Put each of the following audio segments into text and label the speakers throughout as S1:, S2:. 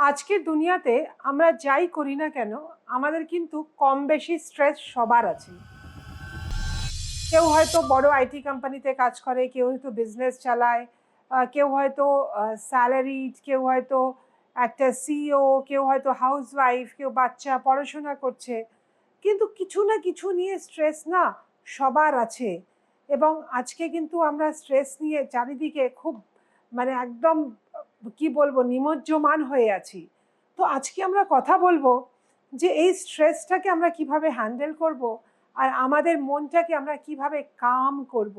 S1: আজকের দুনিয়াতে আমরা যাই করি না কেন আমাদের কিন্তু কম বেশি স্ট্রেস সবার আছে। কেউ হয়তো বড় আইটি কোম্পানিতে কাজ করে, কেউ হয়তো বিজনেস চালায়, কেউ হয়তো স্যালারিড, কেউ হয়তো একটা সিইও, কেউ হয়তো হাউসওয়াইফ, কেউ বাচ্চা পড়াশোনা করছে। কিন্তু কিছু না কিছু নিয়ে স্ট্রেস না সবার আছে। এবং আজকে কিন্তু আমরা স্ট্রেস নিয়ে চারিদিকে খুব একদম কি বলবো নিমজ্জমান হয়ে আছি। তো আজকে আমরা কথা বলবো যে এই স্ট্রেসটাকে আমরা কিভাবে হ্যান্ডেল করব আর আমাদের মনটাকে আমরা কিভাবে কাম করব।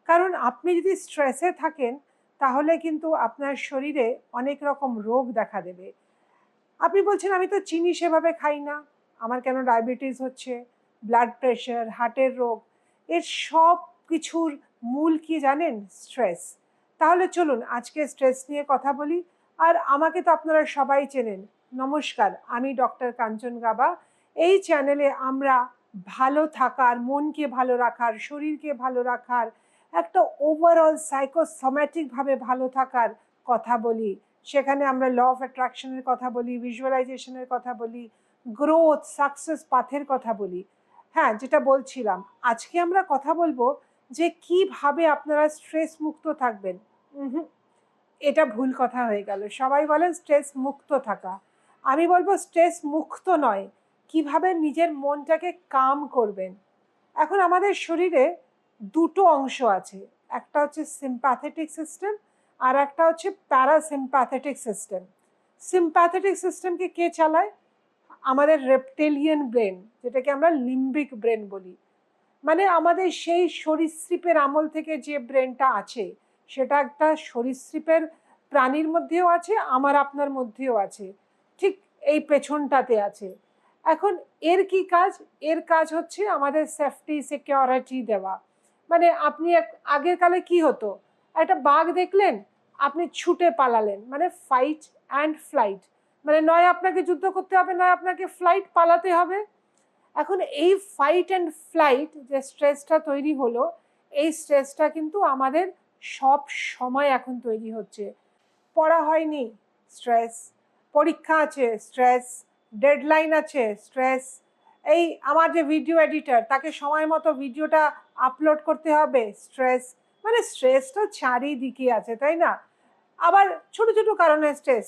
S1: কারণ আপনি যদি স্ট্রেসে থাকেন তাহলে কিন্তু আপনার শরীরে অনেক রকম রোগ দেখা দেবে। আপনি বলছেন আমি তো চিনি সেভাবে খাই না, আমার কেন ডায়াবেটিস হচ্ছে, ব্লাড প্রেশার, হার্টের রোগ। এর সব কিছুর মূল কি জানেন? স্ট্রেস। তাহলে চলুন আজকে স্ট্রেস নিয়ে কথা বলি। আর আমাকে তো আপনারা সবাই চেনেন। নমস্কার, আমি ডক্টর কাঞ্চন গাবা। এই চ্যানেলে আমরা ভালো থাকার, মনকে ভালো রাখার, শরীরকে ভালো রাখার, একটা ওভারঅল সাইকোসোম্যাটিকভাবে ভালো থাকার কথা বলি। সেখানে আমরা ল অফ অ্যাট্রাকশনের কথা বলি, ভিজুয়ালাইজেশনের কথা বলি, গ্রোথ সাকসেস পাথের কথা বলি। হ্যাঁ, যেটা বলছিলাম, আজকে আমরা কথা বলবো যে কিভাবে আপনারা স্ট্রেস মুক্ত থাকবেন। এটা ভুল কথা হয়ে গেল। সবাই বলেন স্ট্রেস মুক্ত থাকা, আমি বলবো স্ট্রেস মুক্ত নয়, কিভাবে নিজের মনটাকে কাম করবেন। এখন আমাদের শরীরে দুটো অংশ আছে, একটা হচ্ছে সিম্প্যাথেটিক সিস্টেম আর একটা হচ্ছে প্যারাসিম্প্যাথেটিক সিস্টেম। সিম্প্যাথেটিক সিস্টেমকে কে চালায়? আমাদের রেপটেলিয়ান ব্রেন, যেটাকে আমরা লিম্বিক ব্রেন বলি। মানে আমাদের সেই সরীসৃপের আমল থেকে যে ব্রেনটা আছে, সেটা একটা সরীসৃপের প্রাণীর মধ্যেও আছে, আমার আপনার মধ্যেও আছে, ঠিক এই পেছনটাতে আছে। এখন এর কি কাজ? এর কাজ হচ্ছে আমাদের সেফটি সিকিউরিটি দেওয়া। মানে আপনি আগের কালে কি হতো, একটা বাঘ দেখলেন, আপনি ছুটে পালালেন, মানে ফাইট অ্যান্ড ফ্লাইট। মানে নয় আপনাকে যুদ্ধ করতে হবে, নয় আপনাকে ফ্লাইট পালাতে হবে। এখন এই ফাইট অ্যান্ড ফ্লাইট যে স্ট্রেসটা তৈরি হলো, এই স্ট্রেসটা কিন্তু আমাদের সব সময় এখন তৈরি হচ্ছে। পড়া হয়নি, স্ট্রেস। পরীক্ষা আছে, স্ট্রেস। ডেডলাইন আছে, স্ট্রেস। এই আমার যে ভিডিও এডিটর, তাকে সময় মতো ভিডিওটা আপলোড করতে হবে, স্ট্রেস। মানে স্ট্রেসটা চারিদিকে আছে, তাই না? আবার ছোট ছোট কারণে স্ট্রেস।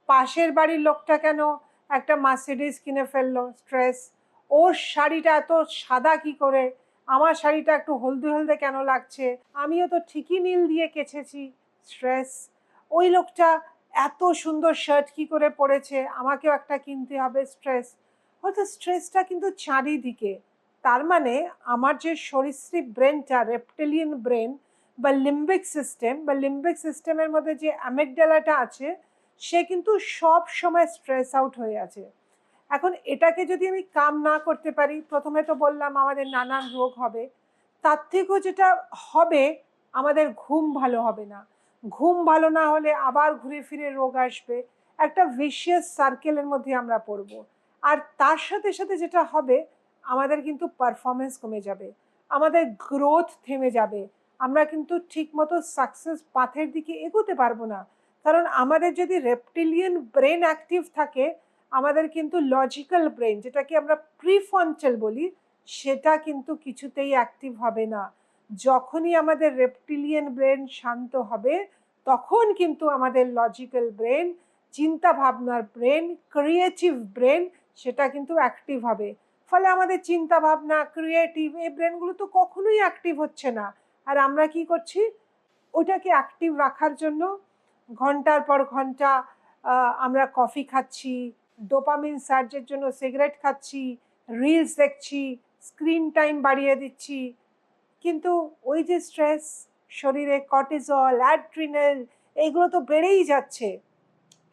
S1: পাশের বাড়ির লোকটা কেন একটা মার্সিডিজ কিনে ফেললো, স্ট্রেস। ওর শাড়িটা এত সাদা কি করে, আমার শাড়িটা একটু হলদে হলদে কেন লাগছে, আমিও তো ঠিকই নীল দিয়ে কেচেছি, স্ট্রেস। ওই লোকটা এত সুন্দর শার্ট কি করে পরেছে, আমাকেও একটা কিনতে হবে, স্ট্রেস। হয়তো স্ট্রেসটা কিন্তু চারিদিকে। তার মানে আমার যে সরীসৃপ ব্রেনটা, রেপটেলিয়ান ব্রেন বা লিম্বিক সিস্টেমের মধ্যে যে অ্যামিগডালাটা আছে, সে কিন্তু সব সময় স্ট্রেস আউট হয়ে আছে। এখন এটাকে যদি আমি কাম না করতে পারি, প্রথমে তো বললাম আমাদের নানান রোগ হবে। তার থেকেও যেটা হবে, আমাদের ঘুম ভালো হবে না। ঘুম ভালো না হলে আবার ঘুরে ফিরে রোগ আসবে। একটা ভিশিয়াস সার্কেলের মধ্যে আমরা পড়ব। আর তার সাথে সাথে যেটা হবে, আমাদের কিন্তু পারফরমেন্স কমে যাবে, আমাদের গ্রোথ থেমে যাবে, আমরা কিন্তু ঠিকমতো সাকসেস পাথের দিকে এগোতে পারবো না। কারণ আমাদের যদি রেপটিলিয়ান ব্রেন অ্যাক্টিভ থাকে, আমাদের কিন্তু লজিক্যাল ব্রেন, যেটাকে আমরা প্রিফ্রন্টাল বলি, সেটা কিন্তু কিছুতেই অ্যাক্টিভ হবে না। যখনই আমাদের রেপটিলিয়ান ব্রেন শান্ত হবে, তখন কিন্তু আমাদের লজিক্যাল ব্রেন, চিন্তা ভাবনার ব্রেন, ক্রিয়েটিভ ব্রেন, সেটা কিন্তু অ্যাক্টিভ হবে। ফলে আমাদের চিন্তা ভাবনা, ক্রিয়েটিভ, এই ব্রেনগুলো তো কখনোই অ্যাক্টিভ হচ্ছে না। আর আমরা কি করছি? ওটাকে অ্যাক্টিভ রাখার জন্য ঘন্টার পর ঘন্টা আমরা কফি খাচ্ছি, ডোপামিন সার্জের জন্য সিগারেট খাচ্ছি, রিলস দেখছি, স্ক্রিন টাইম বাড়িয়ে দিচ্ছি। কিন্তু ওই যে স্ট্রেস, শরীরে কর্টিজল, অ্যাড্রিনাল, এইগুলো তো বেড়েই যাচ্ছে।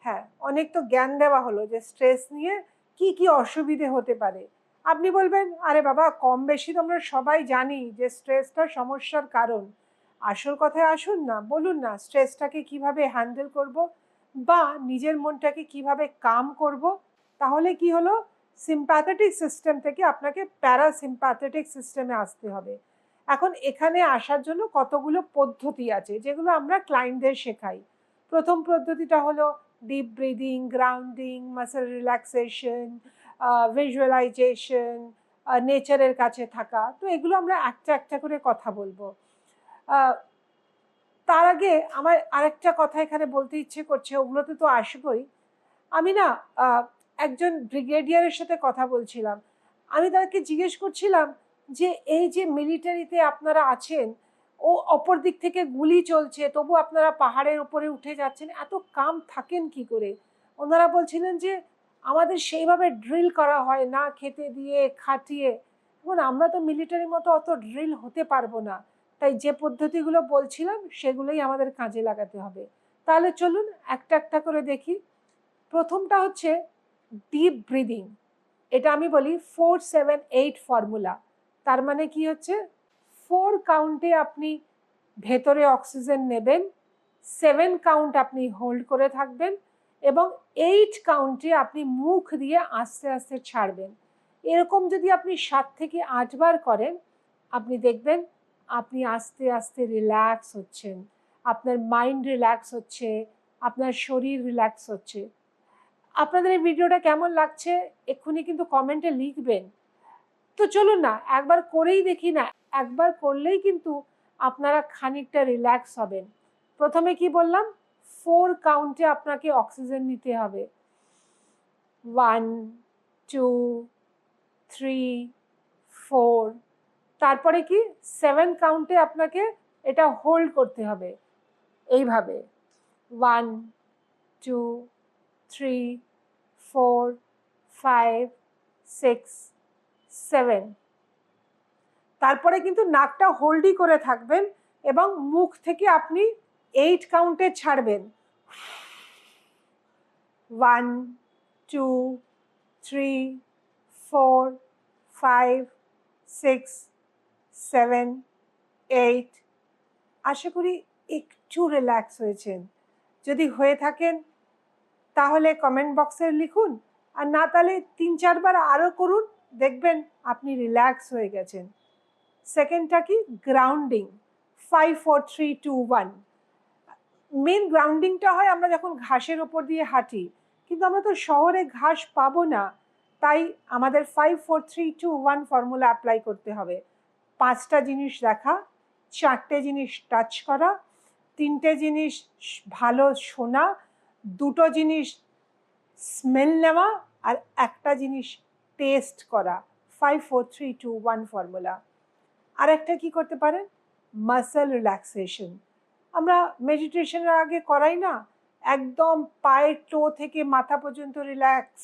S1: হ্যাঁ, অনেক তো জ্ঞান দেওয়া হলো যে স্ট্রেস নিয়ে কি কি অসুবিধে হতে পারে। আপনি বলবেন আরে বাবা, কম বেশি তো আমরা সবাই জানি যে স্ট্রেসটা সমস্যার কারণ। আসল কথায় আসুন না, বলুন না স্ট্রেসটাকে কিভাবে হ্যান্ডেল করব বা নিজের মনটাকে কিভাবে কাম করব। তাহলে কি হলো, সিম্প্যাথেটিক সিস্টেম থেকে আপনাকে প্যারাসিম্প্যাথেটিক সিস্টেমে আসতে হবে। এখন এখানে আসার জন্য কতগুলো পদ্ধতি আছে, যেগুলো আমরা ক্লায়েন্টদের শেখাই। প্রথম পদ্ধতিটা হলো deep breathing, grounding, muscle relaxation, visualisation, নেচারের কাছে থাকা। তো এগুলো আমরা একটা একটা করে কথা বলবো। তার আগে আমার আরেকটা কথা এখানে বলতে ইচ্ছে করছে, ওগুলোতে তো আসবোই। আমি না একজন ব্রিগেডিয়ারের সাথে কথা বলছিলাম। আমি তাকে জিজ্ঞেস করছিলাম যে এই যে মিলিটারিতে আপনারা আছেন, ও অপর দিক থেকে গুলি চলছে, তবু আপনারা পাহাড়ের উপরে উঠে যাচ্ছেন, এত কাম থাকেন কি করে? ওনারা বলছিলেন যে আমাদের সেইভাবে ড্রিল করা হয় না, খেতে দিয়ে খাটিয়ে। এখন আমরা তো মিলিটারির মতো অত ড্রিল হতে পারবো না, তাই যে পদ্ধতিগুলো বলছিলাম সেগুলোই আমাদের কাজে লাগাতে হবে। তাহলে চলুন একটা একটা করে দেখি। প্রথমটা হচ্ছে ডিপ ব্রিদিং। এটা আমি বলি 4-7-8 ফর্মুলা। তার মানে কি হচ্ছে, 4 কাউন্টে আপনি ভেতরে অক্সিজেন নেবেন, 7 কাউন্ট আপনি হোল্ড করে থাকবেন এবং 8 কাউন্টে আপনি মুখ দিয়ে আস্তে আস্তে ছাড়বেন। এরকম যদি আপনি 7 থেকে 8 বার করেন, আপনি দেখবেন আপনি আস্তে আস্তে রিল্যাক্স হচ্ছেন, আপনার মাইন্ড রিল্যাক্স হচ্ছে, আপনার শরীর রিল্যাক্স হচ্ছে। আপনাদের এই ভিডিওটা কেমন লাগছে এক্ষুনি কিন্তু কমেন্টে লিখবেন। তো চলুন না একবার করেই দেখি না। একবার করলেই কিন্তু আপনারা খানিকটা রিল্যাক্স হবেন। প্রথমে কি বললাম, 4 কাউন্টে আপনাকে অক্সিজেন নিতে হবে। 1, 2, 3, 4। তারপরে কি 7 কাউন্টে আপনাকে এটা হোল্ড করতে হবে এইভাবে। 1, 2, 3, 4, 5, 6, 7। তারপরে কিন্তু নাকটা হোল্ডই করে থাকবেন এবং মুখ থেকে আপনি 8 কাউন্টে ছাড়বেন। 1, 2, 3, 4, 5, 6, 7, 8। আশা করি একটু রিল্যাক্স হয়েছেন। যদি হয়ে থাকেন তাহলে কমেন্ট বক্সে লিখুন, আর না তাহলে 3-4 বার আরও করুন, দেখবেন আপনি রিল্যাক্স হয়ে গেছেন। সেকেন্ডটা কি, গ্রাউন্ডিং। 5, 4, 3, 2, 1। মেন গ্রাউন্ডিংটা হয় আমরা যখন ঘাসের ওপর দিয়ে হাঁটি, কিন্তু আমরা তো শহরে ঘাস পাবো না, তাই আমাদের 5, 4, 3, 2, 1 ফর্মুলা অ্যাপ্লাই করতে হবে। 5টা জিনিস দেখা, 4টে জিনিস টাচ করা, 3টে জিনিস ভালো শোনা, 2টো জিনিস স্মেল নেওয়া, আর একটা জিনিস টেস্ট করা। 5, 4, 3, 2, 1 ফর্মুলা। আর একটা কি করতে পারেন, মাসেল রিল্যাক্সেশন। আমরা মেডিটেশনের আগে করাই না, একদম পায়ের টো থেকে মাথা পর্যন্ত রিল্যাক্স।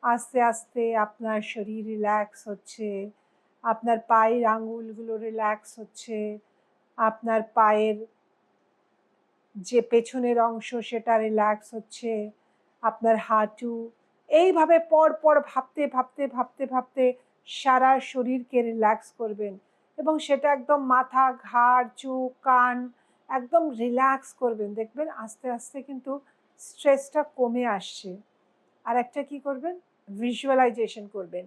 S1: আস্তে আস্তে আপনার শরীর রিল্যাক্স হচ্ছে, আপনার পায়ের আঙুলগুলো রিল্যাক্স হচ্ছে, আপনার পায়ের যে পেছনের অংশ সেটা রিল্যাক্স হচ্ছে, আপনার হাঁটু। এইভাবে পর পর ভাবতে ভাবতে ভাবতে ভাবতে সারা শরীরকে রিল্যাক্স করবেন এবং সেটা একদম মাথা, ঘাড়, চোখ, কান একদম রিল্যাক্স করবেন। দেখবেন আস্তে আস্তে কিন্তু স্ট্রেসটা কমে আসছে। আর একটা কি করবেন, ভিজুয়ালাইজেশন করবেন।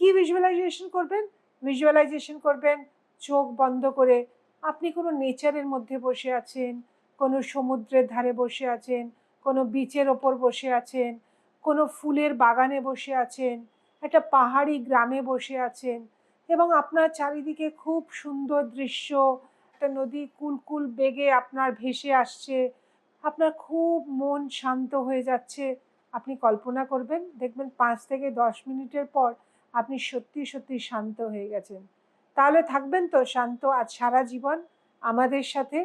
S1: কি ভিজুয়ালাইজেশন করবেন? ভিজুয়ালাইজেশন করবেন চোখ বন্ধ করে। আপনি কোনো নেচারের মধ্যে বসে আছেন, কোনো সমুদ্রের ধারে বসে আছেন, কোনো বিচের ওপর বসে আছেন, কোনো ফুলের বাগানে বসে আছেন, একটা পাহাড়ি গ্রামে বসে আছেন এবং আপনার চারিদিকে খুব সুন্দর দৃশ্য, একটা নদী কুলকুল বেগে আপনার ভেসে আসছে, আপনার খুব মন শান্ত হয়ে যাচ্ছে। আপনি কল্পনা করবেন, দেখবেন 5 থেকে 10 মিনিটের পর আপনি সত্যি সত্যি শান্ত হয়ে গেছেন। তাহলে থাকবেন তো শান্ত আজ সারা জীবন আমাদের সাথে?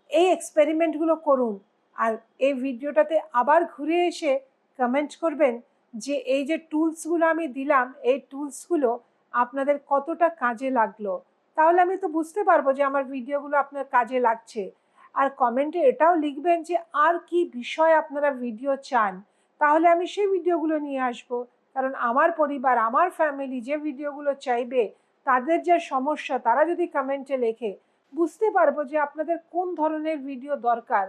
S1: এই এক্সপেরিমেন্টগুলো করুন আর এই ভিডিওটাতে আবার ঘুরে এসে কমেন্ট করবেন যে এই যে টুলসগুলো আমি দিলাম, এই টুলসগুলো আপনাদের কতটা কাজে লাগলো। তাহলে আমি তো বুঝতে পারবো যে আমার ভিডিওগুলো আপনার কাজে লাগছে। আর কমেন্টে এটাও লিখবেন যে আর কি বিষয় আপনারা ভিডিও চান, তাহলে আমি সেই ভিডিওগুলো নিয়ে আসবো। কারণ আমার পরিবার, আমার ফ্যামিলি যে ভিডিওগুলো চাইবে, তাদের যে সমস্যা, তারা যদি কমেন্টে লেখে, বুঝতে পারবো যে আপনাদের কোন ধরনের ভিডিও দরকার।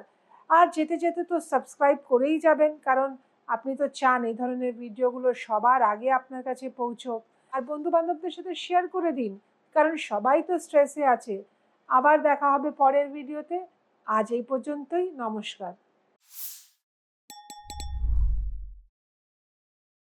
S1: আর যেতে যেতে তো সাবস্ক্রাইব করেই যাবেন, কারণ আপনি তো চান এই ধরনের ভিডিওগুলো সবার আগে আপনার কাছে পৌঁছোক। আর বন্ধু বান্ধবদের সাথে শেয়ার করে দিন, কারণ সবাই তো স্ট্রেসে আছে। আবার দেখা হবে পরের ভিডিওতে। আজ এই পর্যন্তই, নমস্কার।